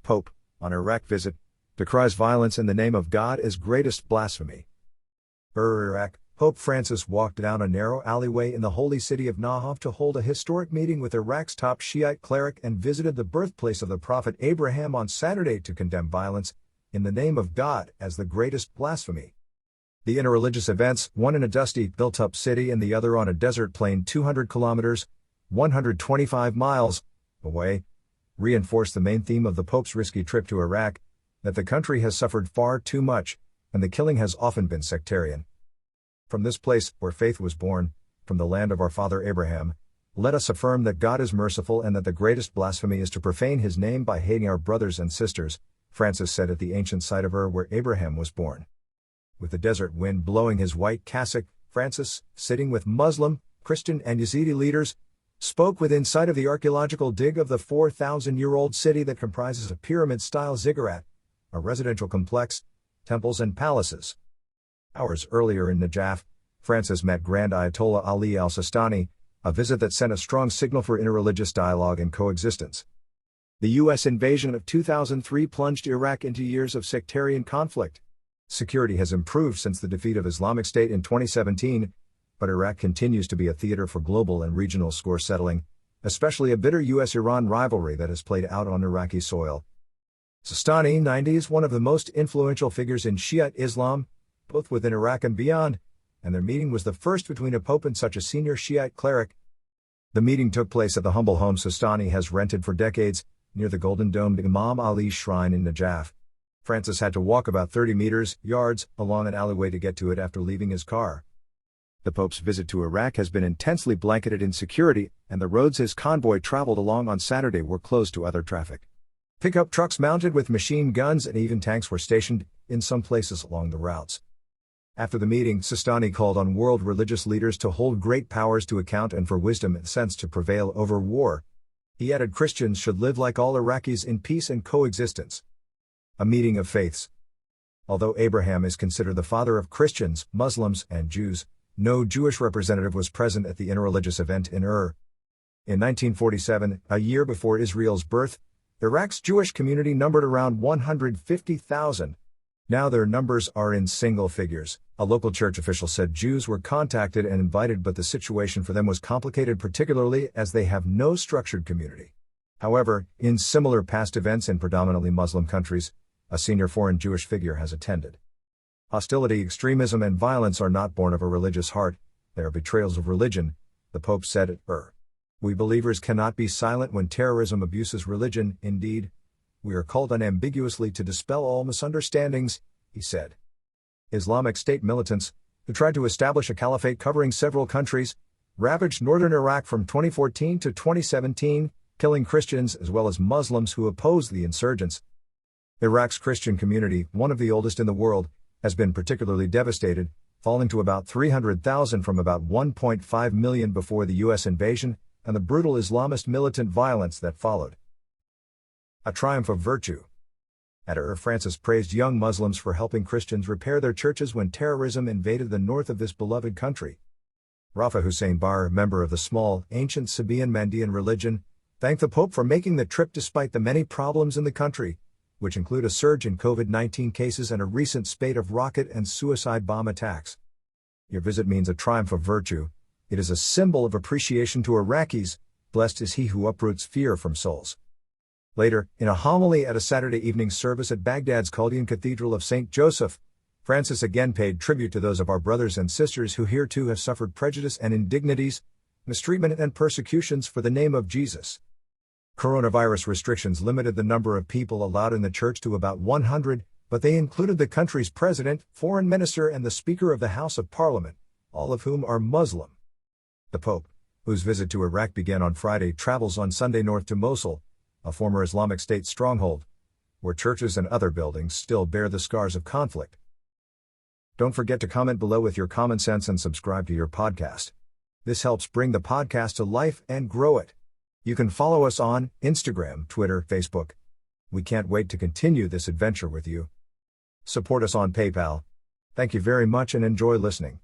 Pope, on Iraq visit, decries violence in the name of God as greatest blasphemy. Iraq, Pope Francis walked down a narrow alleyway in the holy city of Najaf to hold a historic meeting with Iraq's top Shiite cleric and visited the birthplace of the prophet Abraham on Saturday to condemn violence in the name of God as the greatest blasphemy. The interreligious events, one in a dusty, built-up city and the other on a desert plain 200 kilometers, 125 miles, away, reinforced the main theme of the Pope's risky trip to Iraq, that the country has suffered far too much, and the killing has often been sectarian. From this place, where faith was born, from the land of our father Abraham, let us affirm that God is merciful and that the greatest blasphemy is to profane his name by hating our brothers and sisters, Francis said at the ancient site of Ur where Abraham was born. With the desert wind blowing his white cassock, Francis, sitting with Muslim, Christian and Yazidi leaders, spoke within sight of the archaeological dig of the 4,000-year-old city that comprises a pyramid-style ziggurat, a residential complex, temples and palaces. Hours earlier in Najaf, Francis met Grand Ayatollah Ali al-Sistani, a visit that sent a strong signal for interreligious dialogue and coexistence. The U.S. invasion of 2003 plunged Iraq into years of sectarian conflict. Security has improved since the defeat of Islamic State in 2017, but Iraq continues to be a theater for global and regional score settling, especially a bitter U.S.-Iran rivalry that has played out on Iraqi soil. Sistani, 90, is one of the most influential figures in Shiite Islam, both within Iraq and beyond, and their meeting was the first between a pope and such a senior Shiite cleric. The meeting took place at the humble home Sistani has rented for decades, near the golden-domed Imam Ali Shrine in Najaf. Francis had to walk about 30 yards, along an alleyway to get to it after leaving his car. The Pope's visit to Iraq has been intensely blanketed in security, and the roads his convoy traveled along on Saturday were closed to other traffic. Pickup trucks mounted with machine guns and even tanks were stationed in some places along the routes. After the meeting, Sistani called on world religious leaders to hold great powers to account and for wisdom and sense to prevail over war. He added Christians should live like all Iraqis in peace and coexistence. A meeting of faiths. Although Abraham is considered the father of Christians, Muslims, and Jews, no Jewish representative was present at the interreligious event in Ur. In 1947, a year before Israel's birth, Iraq's Jewish community numbered around 150,000. Now their numbers are in single figures. A local church official said Jews were contacted and invited, but the situation for them was complicated, particularly as they have no structured community. However, in similar past events in predominantly Muslim countries, a senior foreign Jewish figure has attended. Hostility, extremism, and violence are not born of a religious heart, they are betrayals of religion, the Pope said at Ur. We believers cannot be silent when terrorism abuses religion. Indeed, we are called unambiguously to dispel all misunderstandings, he said. Islamic State militants, who tried to establish a caliphate covering several countries, ravaged northern Iraq from 2014 to 2017, killing Christians as well as Muslims who opposed the insurgents. Iraq's Christian community, one of the oldest in the world, has been particularly devastated, falling to about 300,000 from about 1.5 million before the U.S. invasion and the brutal Islamist militant violence that followed. A triumph of virtue. At Ur, Francis praised young Muslims for helping Christians repair their churches when terrorism invaded the north of this beloved country. Rafa Hussein Bar, member of the small, ancient Sabaean Mandean religion, thanked the Pope for making the trip despite the many problems in the country, which include a surge in COVID-19 cases and a recent spate of rocket and suicide bomb attacks. Your visit means a triumph of virtue. It is a symbol of appreciation to Iraqis. Blessed is he who uproots fear from souls. Later, in a homily at a Saturday evening service at Baghdad's Chaldean Cathedral of St. Joseph, Francis again paid tribute to those of our brothers and sisters who here too have suffered prejudice and indignities, mistreatment and persecutions for the name of Jesus. Coronavirus restrictions limited the number of people allowed in the church to about 100, but they included the country's president, foreign minister, and the Speaker of the House of Parliament, all of whom are Muslim. The Pope, whose visit to Iraq began on Friday, travels on Sunday north to Mosul, a former Islamic State stronghold, where churches and other buildings still bear the scars of conflict. Don't forget to comment below with your common sense and subscribe to your podcast. This helps bring the podcast to life and grow it. You can follow us on Instagram, Twitter, Facebook. We can't wait to continue this adventure with you. Support us on PayPal. Thank you very much and enjoy listening.